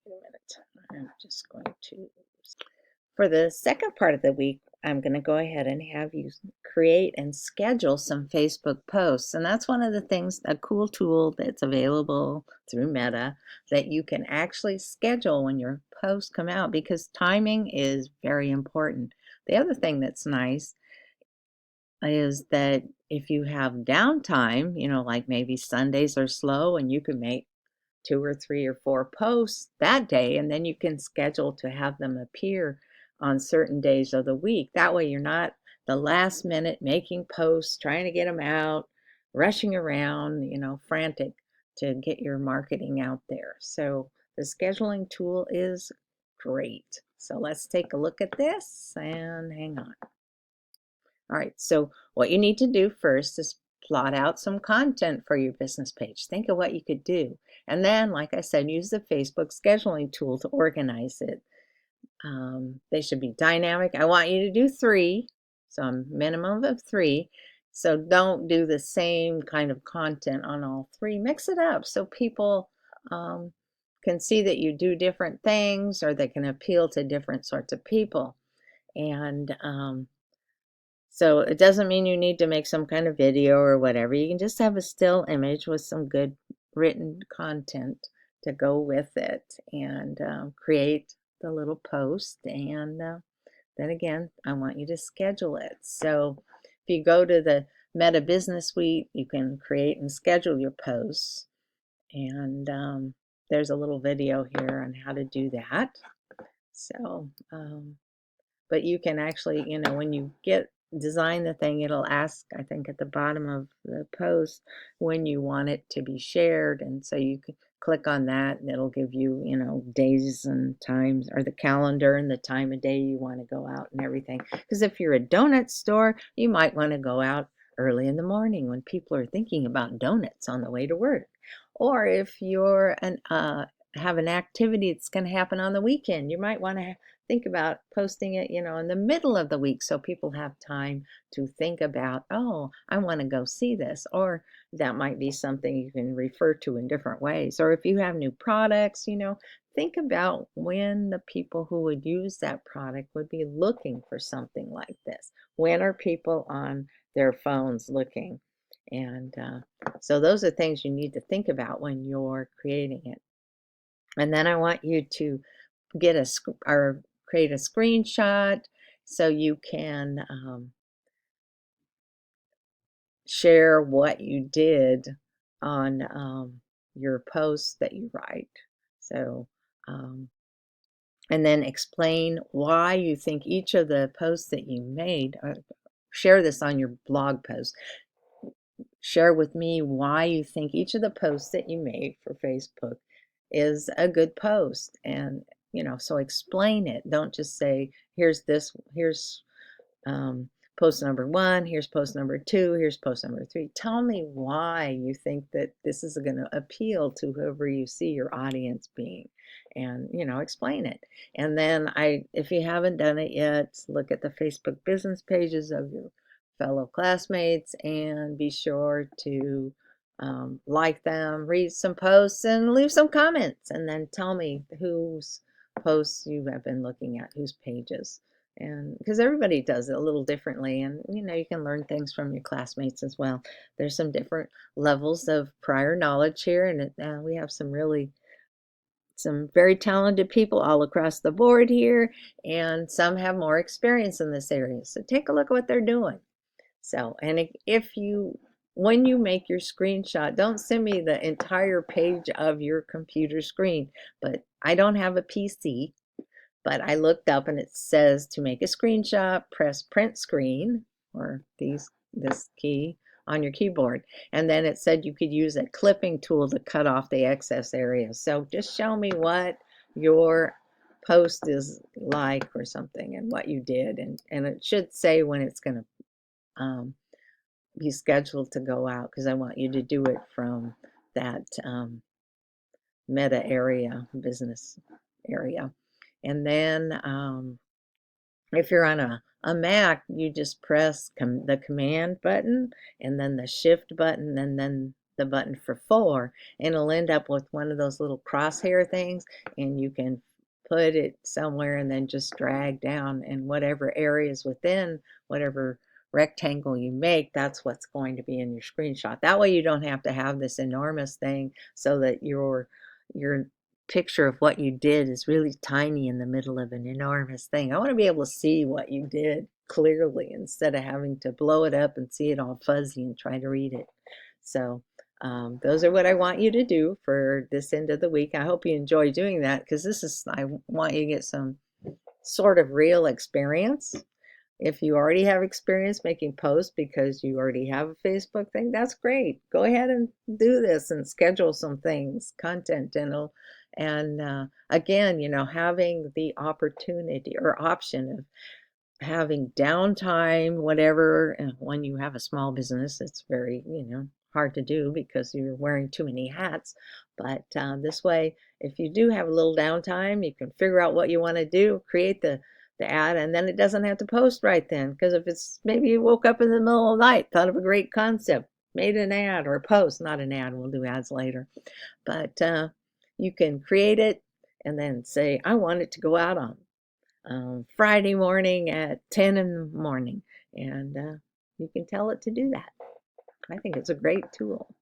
Wait a minute. I'm just going to, for the second part of the week, I'm going to go ahead and have you create and schedule some Facebook posts. And that's one of the things, a cool tool that's available through Meta, that you can actually schedule when your posts come out, because timing is very important. The other thing that's nice is that if you have downtime, like maybe Sundays are slow and you can make 2 or 3 or 4 posts that day, and then you can schedule to have them appear on certain days of the week. That way you're not the last minute making posts, trying to get them out, rushing around, frantic to get your marketing out there. So the scheduling tool is great. So let's take a look at this and hang on. All right, so what you need to do first is plot out some content for your business page. Think of what you could do. And then, like I said, use the Facebook scheduling tool to organize it. They should be dynamic. I want you to do 3, so a minimum of 3. So don't do the same kind of content on all 3. Mix it up so people can see that you do different things, or they can appeal to different sorts of people. And so it doesn't mean you need to make some kind of video or whatever. You can just have a still image with some good written content to go with it, and create the little post. And then again, I want you to schedule it. So if you go to the Meta Business Suite, you can create and schedule your posts. And there's a little video here on how to do that. So, but you can actually, when you design the thing, it'll ask, I think, at the bottom of the post when you want it to be shared. And so you can click on that, and it'll give you, days and times, or the calendar and the time of day you want to go out and everything. Because if you're a donut store, you might want to go out early in the morning when people are thinking about donuts on the way to work. Or if you're have an activity that's going to happen on the weekend, you might want to think about posting it, in the middle of the week, so people have time to think about, oh, I want to go see this. Or that might be something you can refer to in different ways. Or if you have new products, think about when the people who would use that product would be looking for something like this. When are people on their phones looking? And so those are things you need to think about when you're creating it. And then I want you to get or create a screenshot so you can share what you did on your posts that you write. So, and then explain why you think each of the posts that you made, share this on your blog post. Share with me why you think each of the posts that you made for Facebook is a good post. And so explain it. Don't just say, here's post number 1, here's post number 2, here's post number 3. Tell me why you think that this is going to appeal to whoever you see your audience being, and explain it. And then if you haven't done it yet, look at the Facebook business pages of your fellow classmates and be sure to like them, read some posts, and leave some comments, and then tell me whose posts you have been looking at, whose pages. And because everybody does it a little differently, and you can learn things from your classmates as well. There's some different levels of prior knowledge here, and we have some very talented people all across the board here, and some have more experience in this area. So take a look at what they're doing. So, and when you make your screenshot, don't send me the entire page of your computer screen. But I don't have a PC, but I looked up and it says to make a screenshot, press print screen, or this key on your keyboard. And then it said you could use a clipping tool to cut off the excess area. So just show me what your post is like or something, and what you did. And it should say when it's going to be scheduled to go out, because I want you to do it from that Meta area, business area. And then if you're on a Mac, you just press the command button, and then the shift button, and then the button for 4, and it'll end up with one of those little crosshair things, and you can put it somewhere and then just drag down, and whatever areas within whatever rectangle you make, that's what's going to be in your screenshot. That way you don't have to have this enormous thing so that your picture of what you did is really tiny in the middle of an enormous thing. I want to be able to see what you did clearly instead of having to blow it up and see it all fuzzy and try to read it. So those are what I want you to do for this end of the week. I hope you enjoy doing that, because I want you to get some sort of real experience. If you already have experience making posts because you already have a Facebook thing, that's great. Go ahead and do this and schedule some things, content, and again, having the opportunity or option of having downtime, whatever. When you have a small business, it's very, hard to do because you're wearing too many hats. But this way, if you do have a little downtime, you can figure out what you want to do, create the ad, and then it doesn't have to post right then. Because if it's maybe you woke up in the middle of the night, thought of a great concept, made an ad or a post, not an ad, we'll do ads later. But you can create it and then say, I want it to go out on Friday morning at 10 in the morning, and you can tell it to do that. I think it's a great tool.